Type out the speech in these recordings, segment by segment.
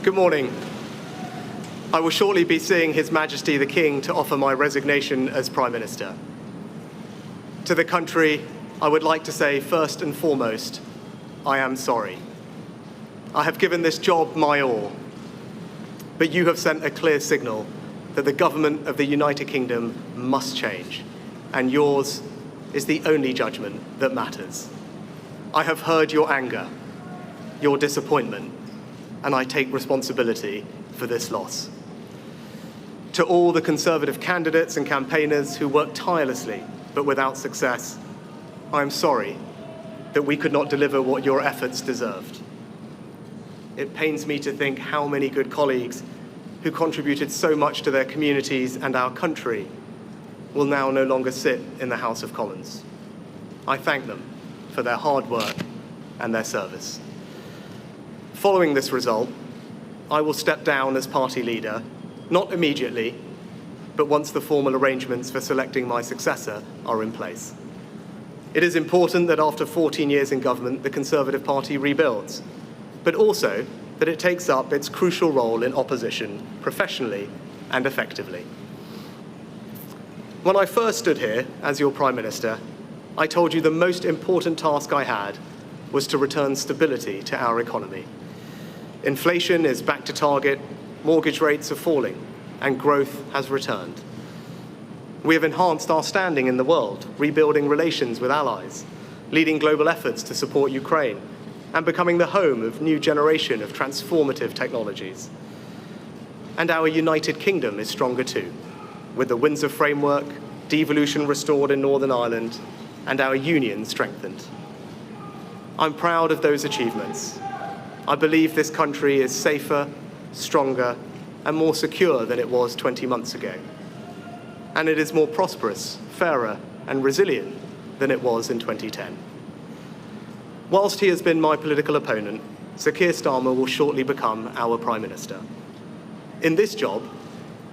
Good morning. I will shortly be seeing His Majesty the King to offer my resignation as Prime Minister. To the country, I would like to say first and foremost, I am sorry. I have given this job my all, but you have sent a clear signal that the government of the United Kingdom must change, and yours is the only judgment that matters. I have heard your anger, your disappointment, and I take responsibility for this loss. To all the Conservative candidates and campaigners who worked tirelessly but without success, I am sorry that we could not deliver what your efforts deserved. It pains me to think how many good colleagues who contributed so much to their communities and our country will now no longer sit in the House of Commons. I thank them for their hard work and their service. Following this result, I will step down as party leader, not immediately, but once the formal arrangements for selecting my successor are in place. It is important that after 14 years in government, the Conservative Party rebuilds, but also that it takes up its crucial role in opposition professionally and effectively. When I first stood here as your Prime Minister, I told you the most important task I had was to return stability to our economy. Inflation is back to target, mortgage rates are falling, and growth has returned. We have enhanced our standing in the world, rebuilding relations with allies, leading global efforts to support Ukraine, and becoming the home of a new generation of transformative technologies. And our United Kingdom is stronger too, with the Windsor Framework, devolution restored in Northern Ireland, and our union strengthened. I'm proud of those achievements. I believe this country is safer, stronger, and more secure than it was 20 months ago. And it is more prosperous, fairer, and resilient than it was in 2010. Whilst he has been my political opponent, Sir Keir Starmer will shortly become our Prime Minister. In this job,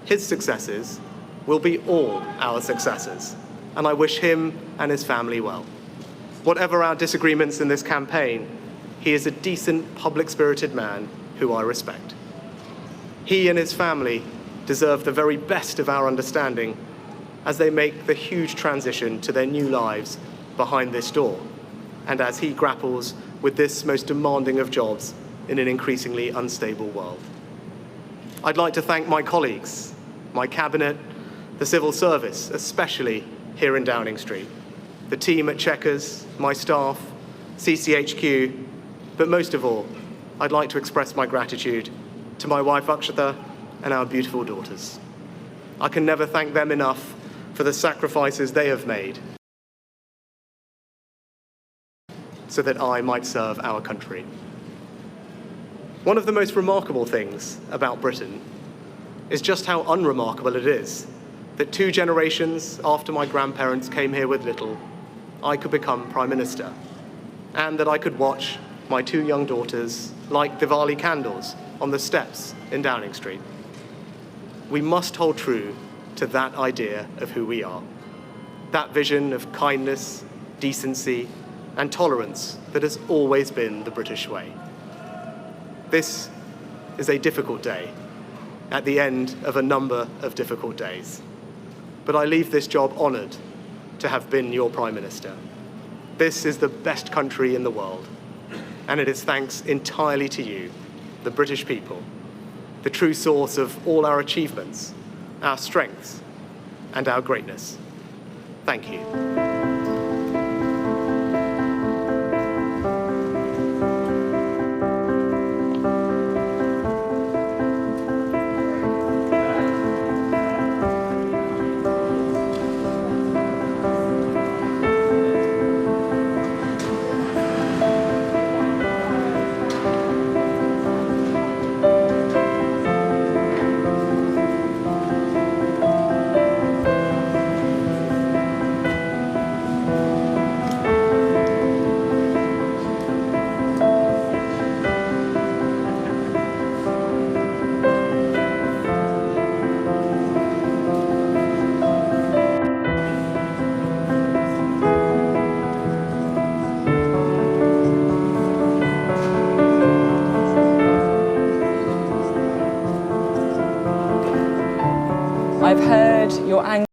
his successors will be all our successors, and I wish him and his family well. Whatever our disagreements in this campaign, he is a decent, public-spirited man who I respect. He and his family deserve the very best of our understanding as they make the huge transition to their new lives behind this door, and as he grapples with this most demanding of jobs in an increasingly unstable world. I'd like to thank my colleagues, my cabinet, the civil service, especially here in Downing Street, the team at Chequers, my staff, CCHQ, but most of all, I'd like to express my gratitude to my wife Akshata and our beautiful daughters. I can never thank them enough for the sacrifices they have made so that I might serve our country. One of the most remarkable things about Britain is just how unremarkable it is that 2 generations after my grandparents came here with little, I could become Prime Minister, and that I could watch my 2 young daughters light Diwali candles on the steps in Downing Street. We must hold true to that idea of who we are, that vision of kindness, decency, and tolerance that has always been the British way. This is a difficult day, at the end of a number of difficult days. But I leave this job honoured to have been your Prime Minister. This is the best country in the world, and it is thanks entirely to you, the British people, the true source of all our achievements, our strengths, and our greatness. Thank you. I've heard your anger.